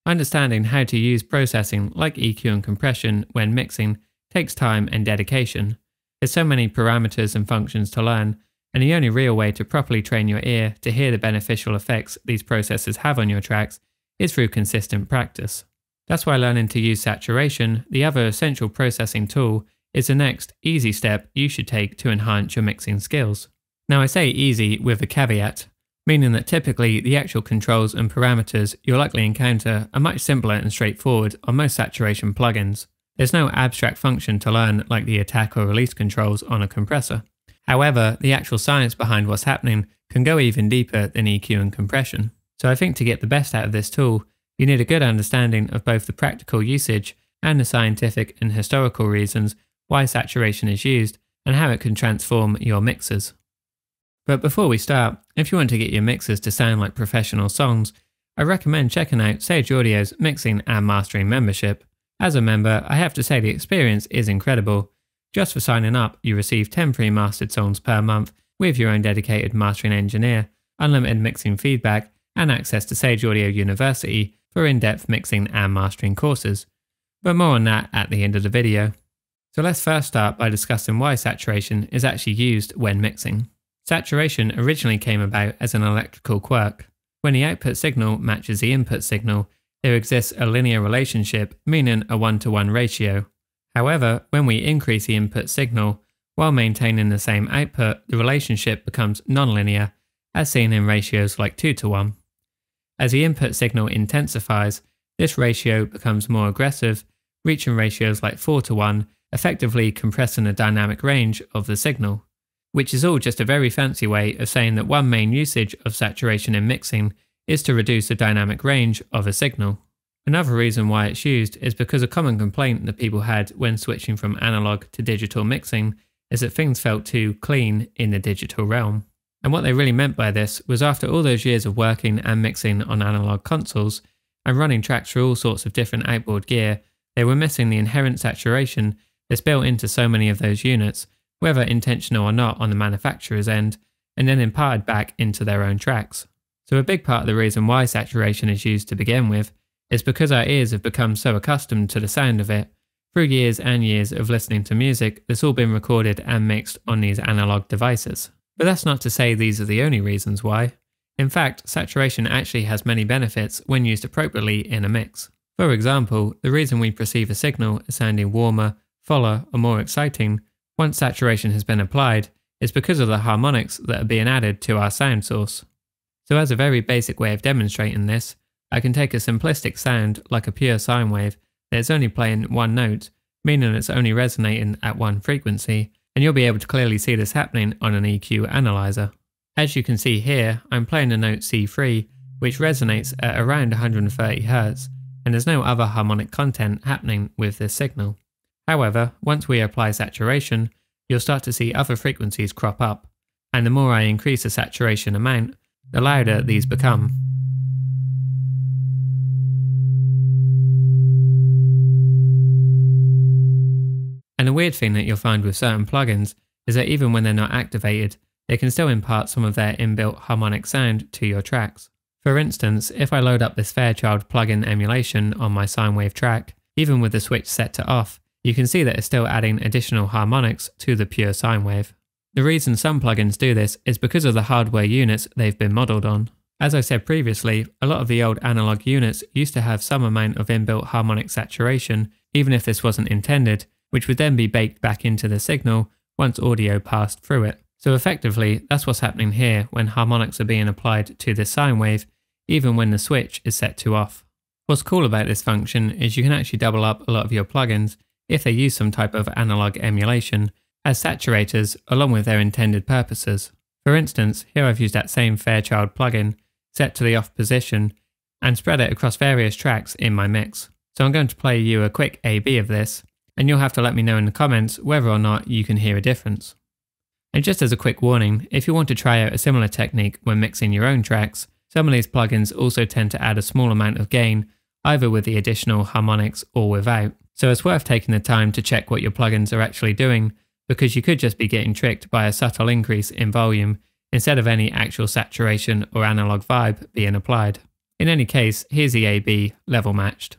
Understanding how to use processing like EQ and compression when mixing takes time and dedication. There's so many parameters and functions to learn, and the only real way to properly train your ear to hear the beneficial effects these processes have on your tracks is through consistent practice. That's why learning to use saturation, the other essential processing tool, is the next easy step you should take to enhance your mixing skills. Now I say easy with a caveat, meaning that typically the actual controls and parameters you'll likely encounter are much simpler and straightforward on most saturation plugins. There's no abstract function to learn like the attack or release controls on a compressor. However, the actual science behind what's happening can go even deeper than EQ and compression. So I think to get the best out of this tool, you need a good understanding of both the practical usage and the scientific and historical reasons why saturation is used and how it can transform your mixes. But before we start, if you want to get your mixes to sound like professional songs, I recommend checking out Sage Audio's Mixing and Mastering membership. As a member, I have to say the experience is incredible. Just for signing up, you receive 10 pre-mastered songs per month with your own dedicated mastering engineer, unlimited mixing feedback, and access to Sage Audio University for in-depth mixing and mastering courses. But more on that at the end of the video. So let's first start by discussing why saturation is actually used when mixing. Saturation originally came about as an electrical quirk. When the output signal matches the input signal, there exists a linear relationship, meaning a 1-to-1 ratio. However, when we increase the input signal, while maintaining the same output, the relationship becomes nonlinear, as seen in ratios like 2-to-1. As the input signal intensifies, this ratio becomes more aggressive, reaching ratios like 4-to-1, effectively compressing the dynamic range of the signal. Which is all just a very fancy way of saying that one main usage of saturation in mixing is to reduce the dynamic range of a signal. Another reason why it's used is because a common complaint that people had when switching from analog to digital mixing is that things felt too clean in the digital realm. And what they really meant by this was after all those years of working and mixing on analog consoles and running tracks through all sorts of different outboard gear, they were missing the inherent saturation that's built into so many of those units, whether intentional or not on the manufacturer's end, and then imparted back into their own tracks. So a big part of the reason why saturation is used to begin with is because our ears have become so accustomed to the sound of it. Through years and years of listening to music that's all been recorded and mixed on these analog devices. But that's not to say these are the only reasons why. In fact, saturation actually has many benefits when used appropriately in a mix. For example, the reason we perceive a signal as sounding warmer, fuller, or more exciting once saturation has been applied is because of the harmonics that are being added to our sound source. So as a very basic way of demonstrating this, I can take a simplistic sound like a pure sine wave that is only playing one note, meaning it's only resonating at one frequency, and you'll be able to clearly see this happening on an EQ analyzer. As you can see here, I'm playing the note C3, which resonates at around 130 Hz, and there's no other harmonic content happening with this signal. However, once we apply saturation, you'll start to see other frequencies crop up, and the more I increase the saturation amount, the louder these become. And the weird thing that you'll find with certain plugins is that even when they're not activated, they can still impart some of their inbuilt harmonic sound to your tracks. For instance, if I load up this Fairchild plugin emulation on my sine wave track, even with the switch set to off, you can see that it's still adding additional harmonics to the pure sine wave. The reason some plugins do this is because of the hardware units they've been modelled on. As I said previously, a lot of the old analog units used to have some amount of inbuilt harmonic saturation, even if this wasn't intended, which would then be baked back into the signal once audio passed through it. So effectively, that's what's happening here when harmonics are being applied to this sine wave, even when the switch is set to off. What's cool about this function is you can actually double up a lot of your plugins if they use some type of analog emulation as saturators along with their intended purposes. For instance, here I've used that same Fairchild plugin set to the off position and spread it across various tracks in my mix. So I'm going to play you a quick A/B of this, and you'll have to let me know in the comments whether or not you can hear a difference. And just as a quick warning, if you want to try out a similar technique when mixing your own tracks, some of these plugins also tend to add a small amount of gain, either with the additional harmonics or without. So it's worth taking the time to check what your plugins are actually doing, because you could just be getting tricked by a subtle increase in volume instead of any actual saturation or analog vibe being applied. In any case, here's the A-B level matched.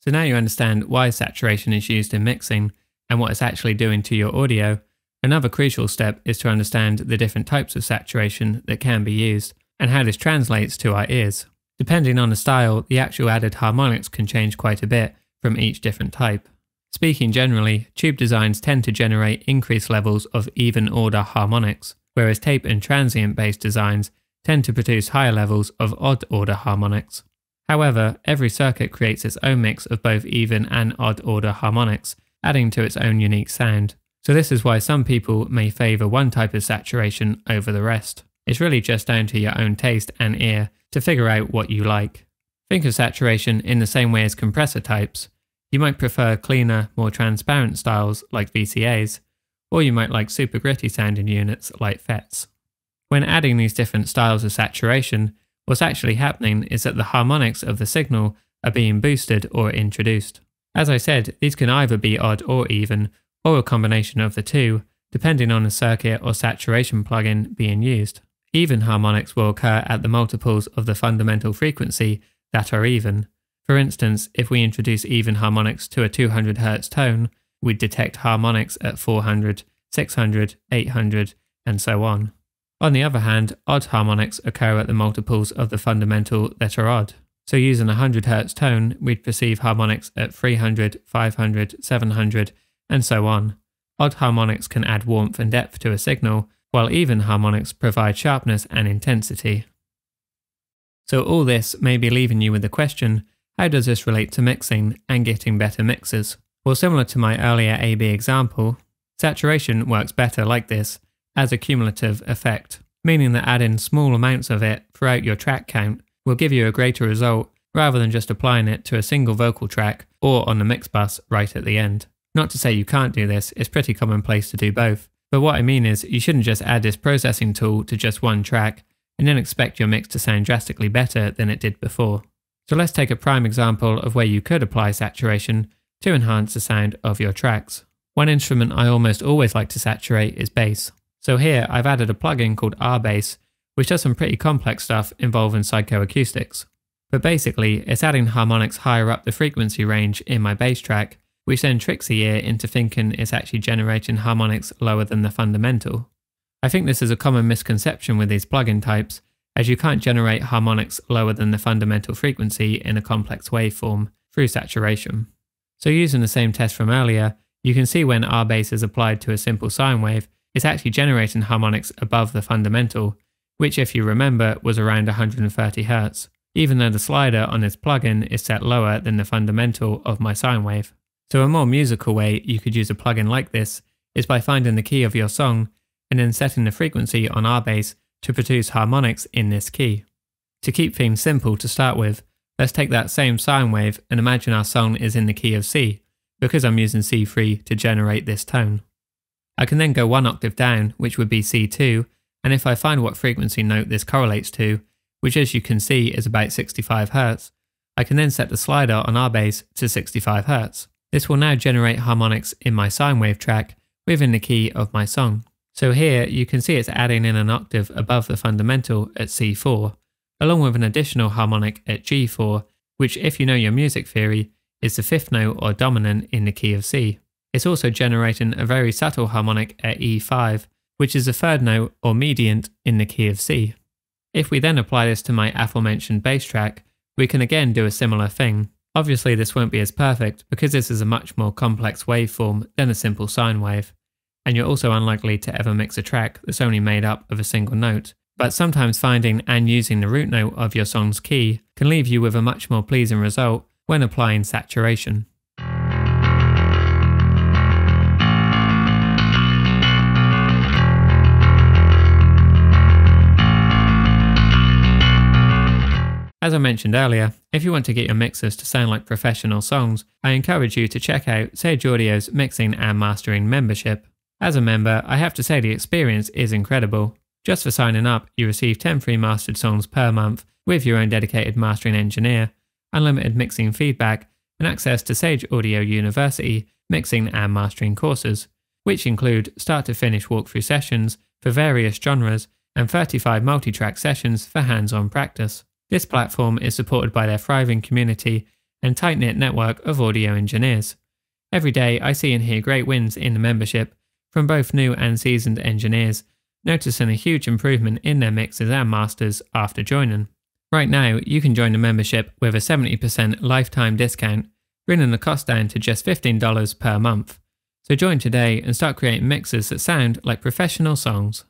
So now you understand why saturation is used in mixing and what it's actually doing to your audio. Another crucial step is to understand the different types of saturation that can be used and how this translates to our ears. Depending on the style, the actual added harmonics can change quite a bit from each different type. Speaking generally, tube designs tend to generate increased levels of even order harmonics, whereas tape and transient based designs tend to produce higher levels of odd order harmonics. However, every circuit creates its own mix of both even and odd order harmonics, adding to its own unique sound. So this is why some people may favour one type of saturation over the rest. It's really just down to your own taste and ear to figure out what you like. Think of saturation in the same way as compressor types. You might prefer cleaner, more transparent styles like VCAs, or you might like super gritty sounding units like FETs. When adding these different styles of saturation, what's actually happening is that the harmonics of the signal are being boosted or introduced. As I said, these can either be odd or even, or a combination of the two, depending on the circuit or saturation plugin being used. Even harmonics will occur at the multiples of the fundamental frequency that are even. For instance, if we introduce even harmonics to a 200 Hz tone, we'd detect harmonics at 400, 600, 800, and so on. On the other hand, odd harmonics occur at the multiples of the fundamental that are odd. So using a 100 Hz tone, we'd perceive harmonics at 300, 500, 700, and so on. Odd harmonics can add warmth and depth to a signal, while even harmonics provide sharpness and intensity. So all this may be leaving you with the question, how does this relate to mixing and getting better mixes? Well, similar to my earlier A-B example, saturation works better like this, as a cumulative effect, meaning that adding small amounts of it throughout your track count will give you a greater result rather than just applying it to a single vocal track or on the mix bus right at the end. Not to say you can't do this, it's pretty commonplace to do both, but what I mean is you shouldn't just add this processing tool to just one track and then expect your mix to sound drastically better than it did before. So let's take a prime example of where you could apply saturation to enhance the sound of your tracks. One instrument I almost always like to saturate is bass. So here I've added a plugin called RBass, which does some pretty complex stuff involving psychoacoustics. But basically, it's adding harmonics higher up the frequency range in my bass track, which then tricks the ear into thinking it's actually generating harmonics lower than the fundamental. I think this is a common misconception with these plugin types, as you can't generate harmonics lower than the fundamental frequency in a complex waveform through saturation. So using the same test from earlier, you can see when RBass is applied to a simple sine wave, it's actually generating harmonics above the fundamental, which if you remember was around 130 Hz, even though the slider on this plugin is set lower than the fundamental of my sine wave. So a more musical way you could use a plugin like this is by finding the key of your song and then setting the frequency on RBass to produce harmonics in this key. To keep things simple to start with, let's take that same sine wave and imagine our song is in the key of C, because I'm using C3 to generate this tone. I can then go one octave down, which would be C2, and if I find what frequency note this correlates to, which as you can see is about 65 Hz, I can then set the slider on RBass to 65 Hz. This will now generate harmonics in my sine wave track within the key of my song. So here you can see it's adding in an octave above the fundamental at C4, along with an additional harmonic at G4, which if you know your music theory, is the fifth note or dominant in the key of C. It's also generating a very subtle harmonic at E5, which is the third note or mediant in the key of C. If we then apply this to my aforementioned bass track, we can again do a similar thing. Obviously this won't be as perfect because this is a much more complex waveform than a simple sine wave, and you're also unlikely to ever mix a track that's only made up of a single note. But sometimes finding and using the root note of your song's key can leave you with a much more pleasing result when applying saturation. As I mentioned earlier, if you want to get your mixers to sound like professional songs, I encourage you to check out Sage Audio's Mixing and Mastering membership. As a member, I have to say the experience is incredible. Just for signing up, you receive 10 free mastered songs per month with your own dedicated mastering engineer, unlimited mixing feedback, and access to Sage Audio University mixing and mastering courses, which include start-to-finish walkthrough sessions for various genres and 35 multi-track sessions for hands-on practice. This platform is supported by their thriving community and tight-knit network of audio engineers. Every day I see and hear great wins in the membership from both new and seasoned engineers, noticing a huge improvement in their mixes and masters after joining. Right now, you can join the membership with a 70% lifetime discount, bringing the cost down to just $15 per month. So join today and start creating mixes that sound like professional songs.